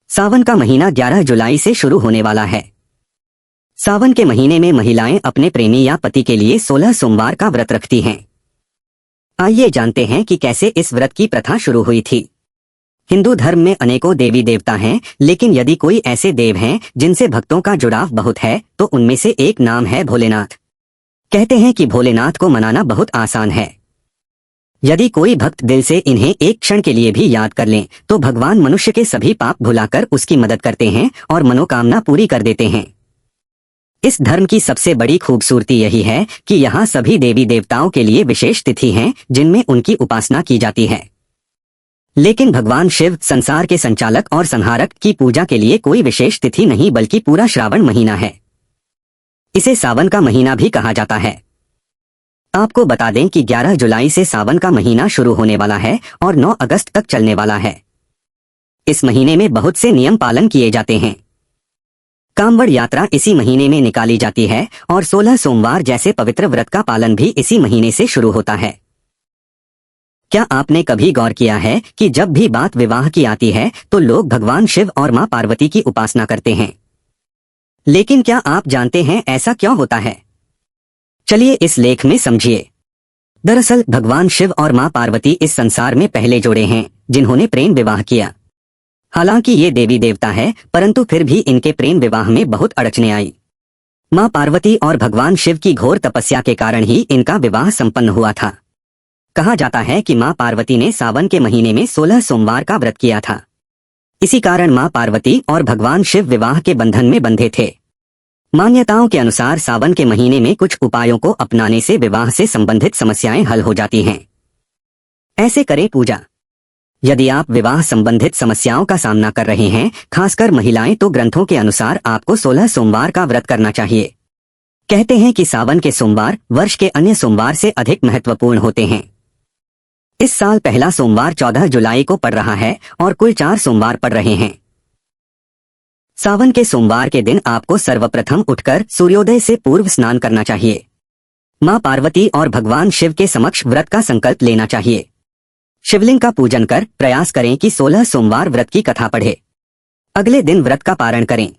सावन का महीना 11 जुलाई से शुरू होने वाला है। सावन के महीने में महिलाएं अपने प्रेमी या पति के लिए 16 सोमवार का व्रत रखती हैं। आइए जानते हैं कि कैसे इस व्रत की प्रथा शुरू हुई थी। हिंदू धर्म में अनेकों देवी देवता हैं, लेकिन यदि कोई ऐसे देव हैं जिनसे भक्तों का जुड़ाव बहुत है तो उनमें से एक नाम है भोलेनाथ। कहते हैं कि भोलेनाथ को मनाना बहुत आसान है। यदि कोई भक्त दिल से इन्हें एक क्षण के लिए भी याद कर लें तो भगवान मनुष्य के सभी पाप भुलाकर उसकी मदद करते हैं और मनोकामना पूरी कर देते हैं। इस धर्म की सबसे बड़ी खूबसूरती यही है कि यहाँ सभी देवी देवताओं के लिए विशेष तिथि हैं जिनमें उनकी उपासना की जाती है। लेकिन भगवान शिव संसार के संचालक और संहारक की पूजा के लिए कोई विशेष तिथि नहीं बल्कि पूरा श्रावण महीना है। इसे सावन का महीना भी कहा जाता है। आपको बता दें कि 11 जुलाई से सावन का महीना शुरू होने वाला है और 9 अगस्त तक चलने वाला है। इस महीने में बहुत से नियम पालन किए जाते हैं। कांवड़ यात्रा इसी महीने में निकाली जाती है और 16 सोमवार जैसे पवित्र व्रत का पालन भी इसी महीने से शुरू होता है। क्या आपने कभी गौर किया है कि जब भी बात विवाह की आती है तो लोग भगवान शिव और मां पार्वती की उपासना करते हैं? लेकिन क्या आप जानते हैं ऐसा क्यों होता है? चलिए इस लेख में समझिए। दरअसल भगवान शिव और मां पार्वती इस संसार में पहले जोड़े हैं जिन्होंने प्रेम विवाह किया। हालांकि ये देवी देवता है, परंतु फिर भी इनके प्रेम विवाह में बहुत अड़चने आई। मां पार्वती और भगवान शिव की घोर तपस्या के कारण ही इनका विवाह संपन्न हुआ था। कहा जाता है कि मां पार्वती ने सावन के महीने में 16 सोमवार का व्रत किया था। इसी कारण मां पार्वती और भगवान शिव विवाह के बंधन में बंधे थे। मान्यताओं के अनुसार सावन के महीने में कुछ उपायों को अपनाने से विवाह से संबंधित समस्याएं हल हो जाती हैं। ऐसे करें पूजा। यदि आप विवाह संबंधित समस्याओं का सामना कर रहे हैं, खासकर महिलाएं, तो ग्रंथों के अनुसार आपको 16 सोमवार का व्रत करना चाहिए। कहते हैं कि सावन के सोमवार वर्ष के अन्य सोमवार से अधिक महत्वपूर्ण होते हैं। इस साल पहला सोमवार 14 जुलाई को पड़ रहा है और कुल 4 सोमवार पड़ रहे हैं। सावन के सोमवार के दिन आपको सर्वप्रथम उठकर सूर्योदय से पूर्व स्नान करना चाहिए। मां पार्वती और भगवान शिव के समक्ष व्रत का संकल्प लेना चाहिए। शिवलिंग का पूजन कर प्रयास करें कि 16 सोमवार व्रत की कथा पढ़े। अगले दिन व्रत का पारण करें।